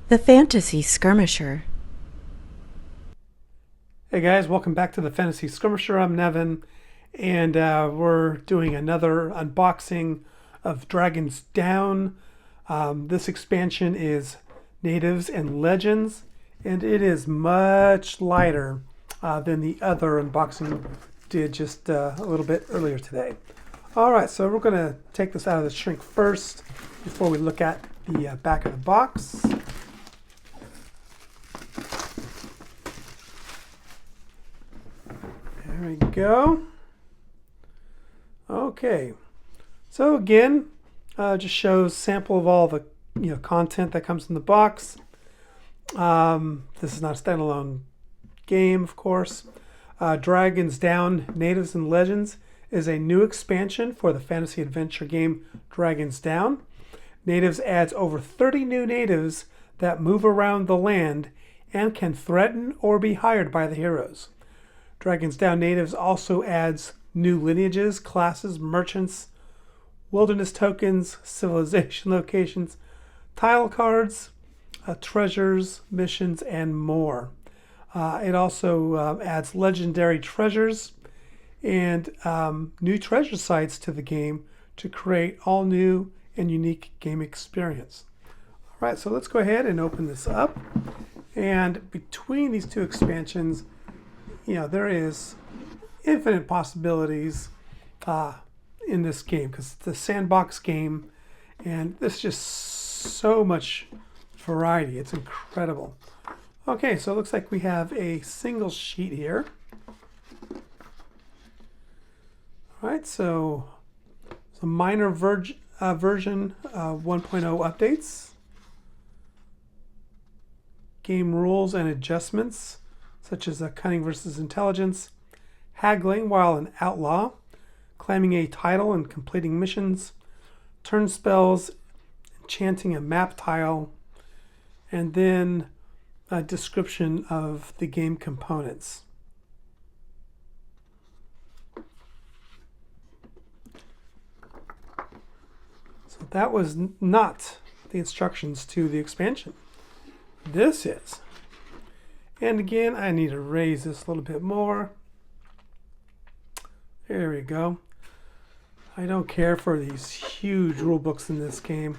The Fantasy Skirmisher. Hey guys, welcome back to the Fantasy Skirmisher. I'm Nevin, and we're doing another unboxing of Dragons Down. This expansion is Natives and Legends, and it is much lighter than the other unboxing did just a little bit earlier today. All right, so we're going to take this out of the shrink first before we look at the back of the box. There we go. Okay, so again, just shows sample of all the content that comes in the box. This is not a standalone game, of course. Dragons Down: Natives and Legends is a new expansion for the fantasy adventure game Dragons Down. Natives adds over 30 new natives that move around the land and can threaten or be hired by the heroes. Dragons Down Natives also adds new lineages, classes, merchants, wilderness tokens, civilization locations, tile cards, treasures, missions, and more. It also adds legendary treasures and new treasure sites to the game to create all new and unique game experience. All right, so let's go ahead and open this up. And between these two expansions, there is infinite possibilities in this game because it's a sandbox game, and there's just so much variety. It's incredible. Okay, so it looks like we have a single sheet here. All right, so some minor version 1.0 updates, game rules and adjustments, such as cunning versus intelligence, haggling while an outlaw, claiming a title and completing missions, turn spells, enchanting a map tile, and then a description of the game components. So that was not the instructions to the expansion. This is. And again, I need to raise this a little bit more. There we go. I don't care for these huge rule books in this game.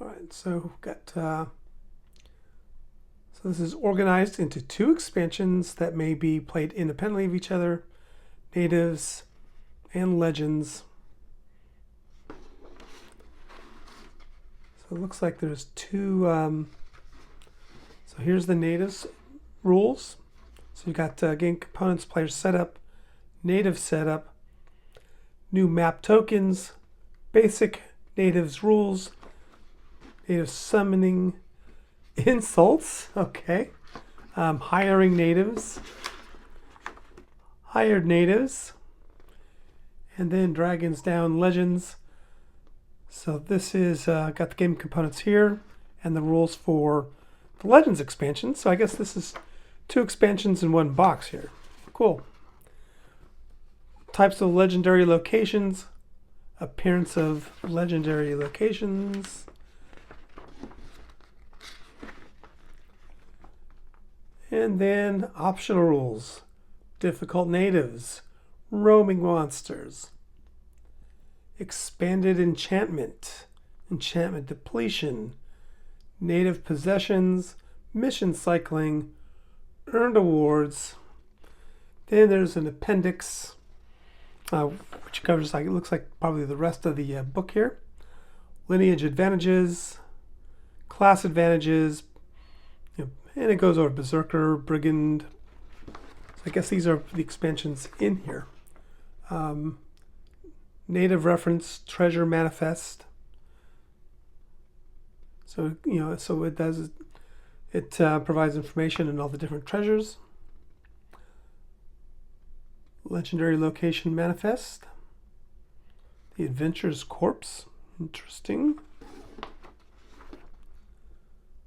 All right, so we've got. So this is organized into two expansions that may be played independently of each other: Natives and Legends. So it looks like there's two. So here's the Natives rules. So you got game components, player setup, native setup, new map tokens, basic natives rules, native summoning, insults, okay, hiring natives, hired natives, and then Dragons Down Legends. So this is got the game components here and the rules for the Legends expansion. So I guess this is two expansions in one box here. Cool. Types of legendary locations, appearance of legendary locations, and then optional rules, difficult natives, roaming monsters, expanded enchantment, enchantment depletion, native possessions, mission cycling, earned awards. Then there's an appendix, which covers, like, it looks like probably the rest of the book here. Lineage advantages, class advantages, and it goes over Berserker, Brigand. So I guess these are the expansions in here. Native reference, treasure manifest. So so it does. It provides information on all the different treasures. Legendary location manifest. The Adventurer's Corpse. Interesting.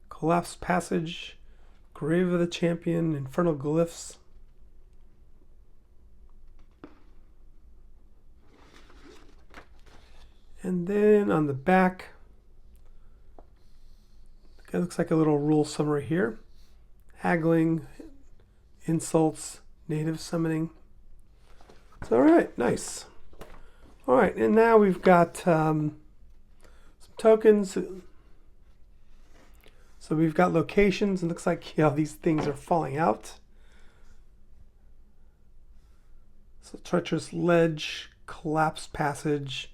Collapse Passage. Grave of the Champion. Infernal Glyphs. And then on the back, It looks like a little rule summary here. Haggling, insults, native summoning. So, all right, nice. All right, and now we've got some tokens. So we've got locations. It looks like these things are falling out. So treacherous ledge, collapsed passage.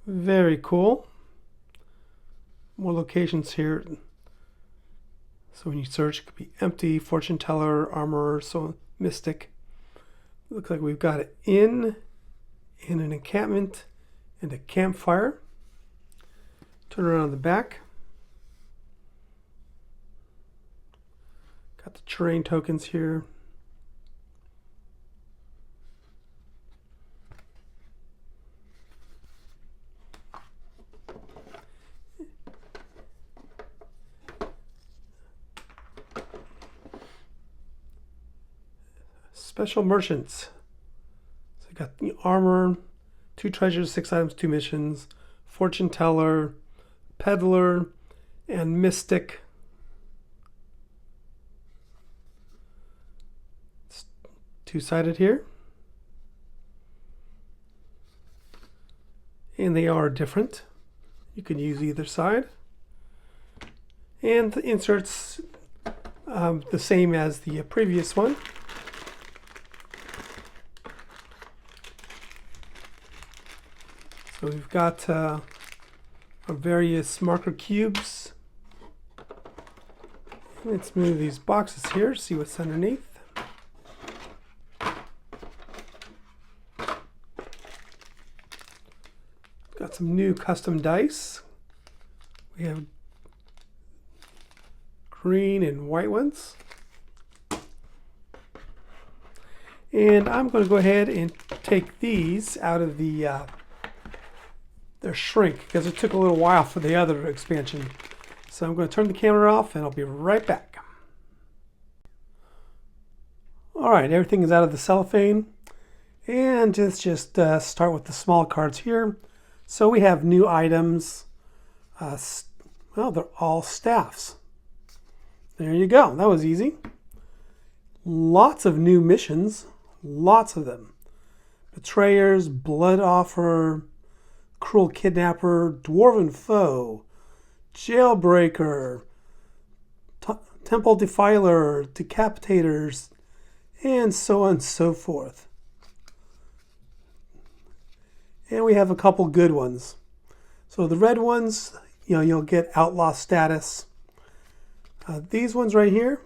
Very cool. More locations here. So when you search, it could be empty, fortune teller, armorer, so mystic. Looks like we've got an inn, and an encampment, and a campfire. Turn around the back. Got the terrain tokens here. Special merchants. So you got the armor, 2 treasures, 6 items, 2 missions, fortune teller, peddler, and mystic. It's 2-sided here. And they are different. You can use either side. And the inserts the same as the previous one. So we've got our various marker cubes. Let's move these boxes here, see what's underneath. Got some new custom dice. We have green and white ones. And I'm going to go ahead and take these out of their shrink because it took a little while for the other expansion. So I'm going to turn the camera off and I'll be right back. All right, everything is out of the cellophane. And just start with the small cards here. So we have new items. Well, they're all staffs. There you go. That was easy. Lots of new missions. Lots of them. Betrayers, Blood Offerer, Cruel Kidnapper, Dwarven Foe, Jailbreaker, Temple Defiler, Decapitators, and so on and so forth. And we have a couple good ones. So the red ones, you'll get outlaw status. These ones right here,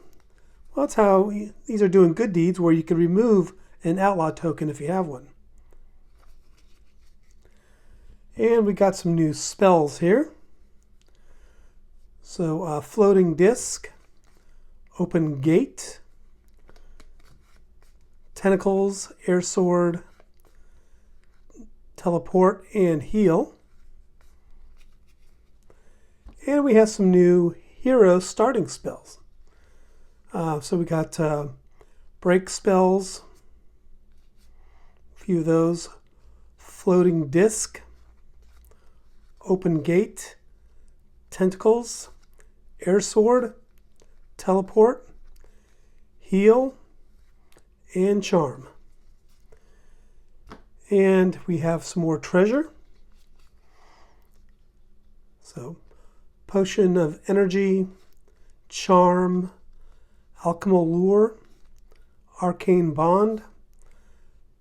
well, that's how these are doing good deeds where you can remove an outlaw token if you have one. And we got some new spells here. So Floating Disc, Open Gate, Tentacles, Air Sword, Teleport, and Heal. And we have some new hero starting spells. So we got break spells, a few of those, Floating Disc, Open Gate, Tentacles, Air Sword, Teleport, Heal, and Charm. And we have some more treasure. So Potion of Energy, Charm, Alchemal Lure, Arcane Bond,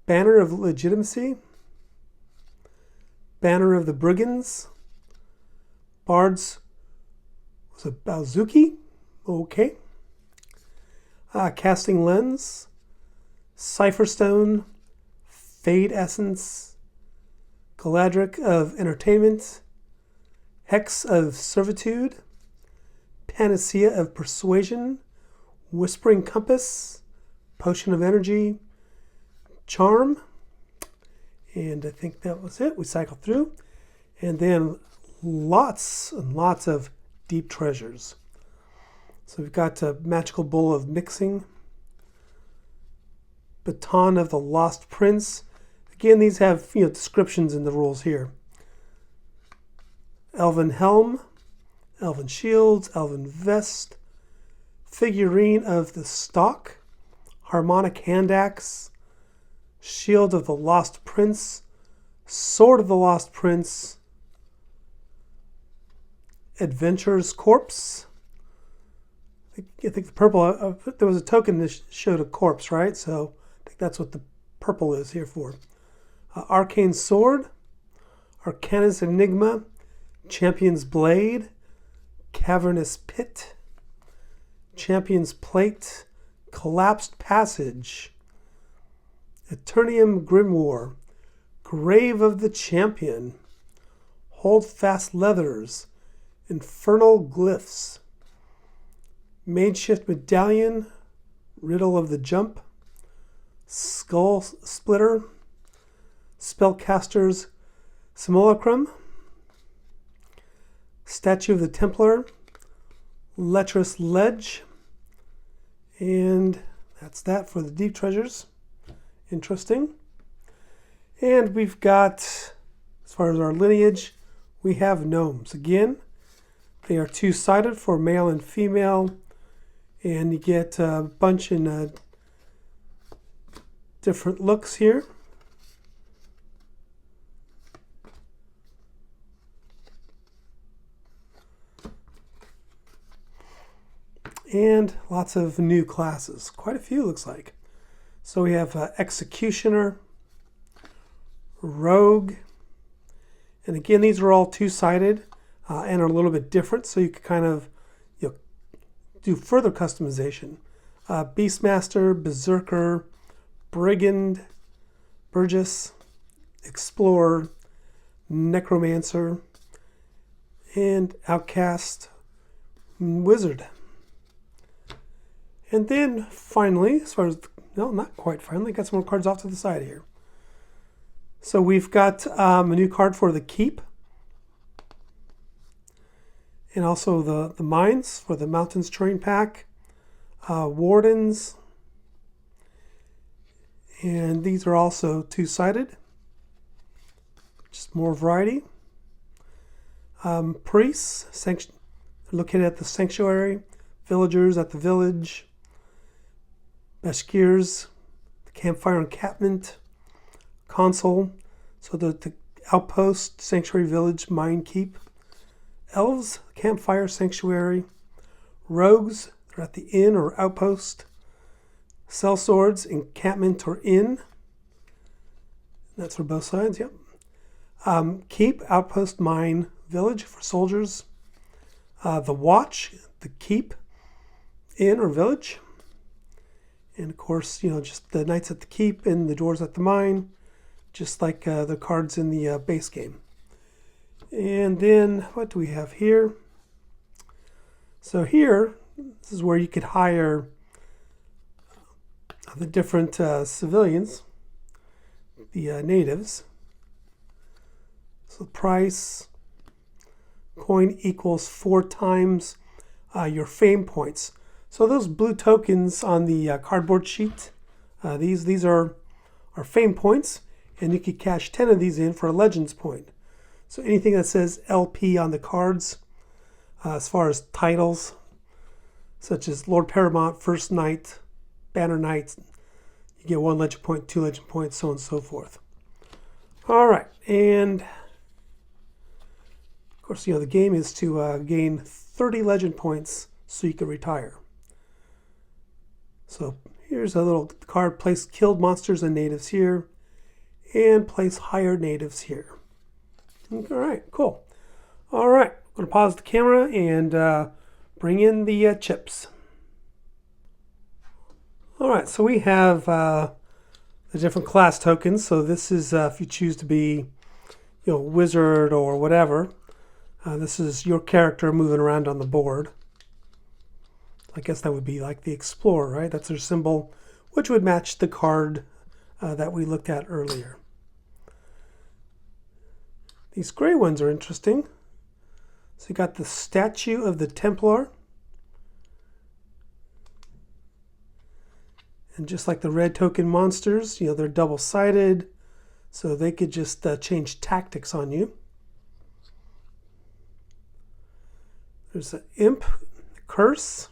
Banner of Legitimacy, Banner of the Brigands, Bard's, was it Balzuki? Okay. Casting Lens, Cipher Stone, Fade Essence, Galadric of Entertainment, Hex of Servitude, Panacea of Persuasion, Whispering Compass, Potion of Energy, Charm, and I think that was it. We cycled through. And then lots and lots of deep treasures. So we've got a Magical Bowl of Mixing, Baton of the Lost Prince. Again, these have descriptions in the rules here. Elven Helm, Elven Shields, Elven Vest, Figurine of the Stalk, Harmonic Hand Axe, Shield of the Lost Prince, Sword of the Lost Prince, Adventurer's Corpse. I think the purple, there was a token that showed a corpse, right? So I think that's what the purple is here for. Arcane Sword, Arcanus Enigma, Champion's Blade, Cavernous Pit, Champion's Plate, Collapsed Passage, Eternium Grimoire, Grave of the Champion, Holdfast Leathers, Infernal Glyphs, Makeshift Medallion, Riddle of the Jump, Skull Splitter, Spellcaster's Simulacrum, Statue of the Templar, Lecherous Ledge, and that's that for the deep treasures. Interesting. And we've got, as far as our lineage, we have gnomes. Again, they are two-sided for male and female, and you get a bunch in different looks here. And lots of new classes. Quite a few, looks like. So we have Executioner, Rogue, and again, these are all two-sided and are a little bit different, so you can kind of do further customization. Beastmaster, Berserker, Brigand, Burgess, Explorer, Necromancer, and Outcast, Wizard. And then finally, as far as, no, not quite finally, got some more cards off to the side here. So we've got a new card for the Keep. And also the Mines for the Mountains Terrain Pack. Wardens. And these are also two-sided. Just more variety. Priests, located at the Sanctuary. Villagers at the Village. Bashkirs, the Campfire Encampment, Consul, so the Outpost, Sanctuary Village, Mine Keep. Elves, Campfire Sanctuary. Rogues, they're at the Inn or Outpost. Sellswords, Encampment or Inn. That's for both sides, yep. Keep, Outpost, Mine, Village for soldiers. The Watch, the Keep, Inn or Village. And of course, just the Knights at the Keep and the Dwarves at the Mine, just like the cards in the base game. And then, what do we have here? So here, this is where you could hire the different civilians, the natives. So the price, coin equals 4 times your fame points. So those blue tokens on the cardboard sheet, these are fame points, and you could cash 10 of these in for a Legends point. So anything that says LP on the cards, as far as titles, such as Lord Paramount, First Knight, Banner Knight, you get 1 Legend point, 2 Legend points, so on and so forth. All right, and of course, the game is to gain 30 Legend points so you can retire. So here's a little card, place killed monsters and natives here, and place higher natives here. All right, cool. All right, I'm going to pause the camera and bring in the chips. All right, so we have the different class tokens. So this is if you choose to be, wizard or whatever. This is your character moving around on the board. I guess that would be like the Explorer, right? That's their symbol, which would match the card that we looked at earlier. These gray ones are interesting. So you got the Statue of the Templar. And just like the red token monsters, they're double-sided, so they could just change tactics on you. There's an imp, curse.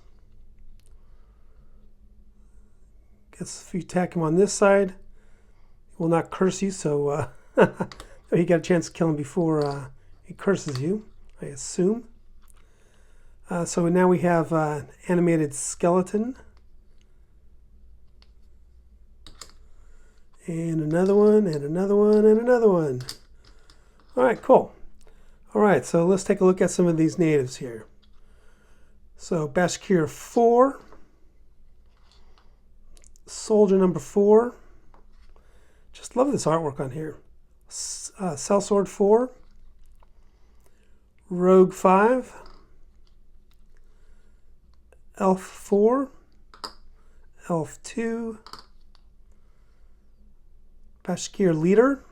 Guess if you attack him on this side, he will not curse you, so you got a chance to kill him before he curses you, I assume. So now we have animated skeleton. And another one, and another one, and another one. All right, cool. All right, so let's take a look at some of these natives here. So Bashkir 4, Soldier number 4. Just love this artwork on here. Sellsword 4, Rogue 5, Elf 4, Elf 2, Bashkir Leader,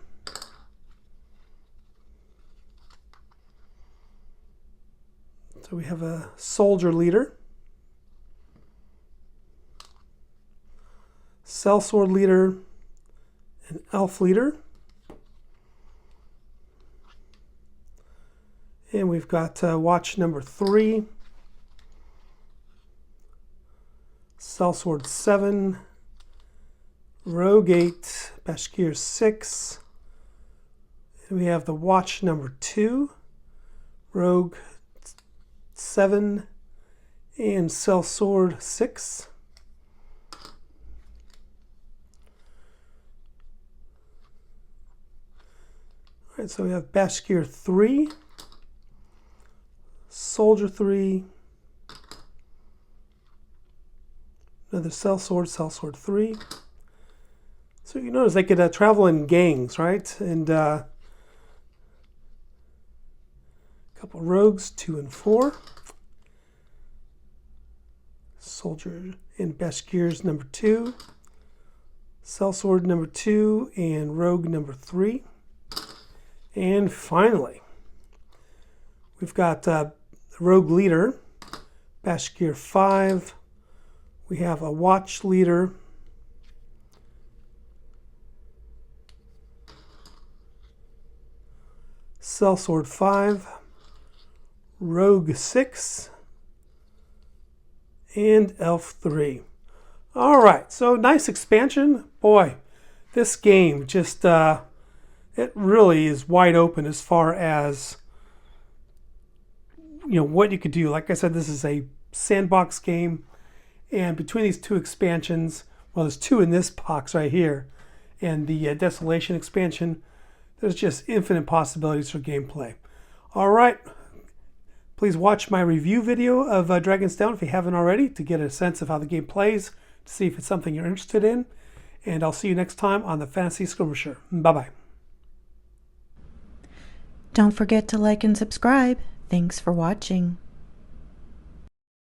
so we have a Soldier Leader, Sellsword Leader, and Elf Leader, and we've got Watch number 3, Sellsword 7, Rogue 8, Bashkir 6, and we have the Watch number 2, Rogue 7, and Sellsword 6. Alright, so we have Bashkir 3, Soldier 3, another Sellsword 3. So you notice they could travel in gangs, right? And a couple rogues, 2 and 4. Soldier and Bashkir's number 2. Sellsword number 2 and Rogue number 3. And finally, we've got Rogue Leader, Bashkir 5. We have a Watch Leader, Sellsword 5, Rogue 6, and Elf 3. All right, so nice expansion. Boy, this game just, it really is wide open as far as, what you could do. Like I said, this is a sandbox game. And between these two expansions, well, there's 2 in this box right here, and the Desolation expansion, there's just infinite possibilities for gameplay. All right, please watch my review video of Dragon's Den if you haven't already to get a sense of how the game plays, to see if it's something you're interested in. And I'll see you next time on the Fantasy Skirmisher. Bye-bye. Don't forget to like and subscribe. Thanks for watching.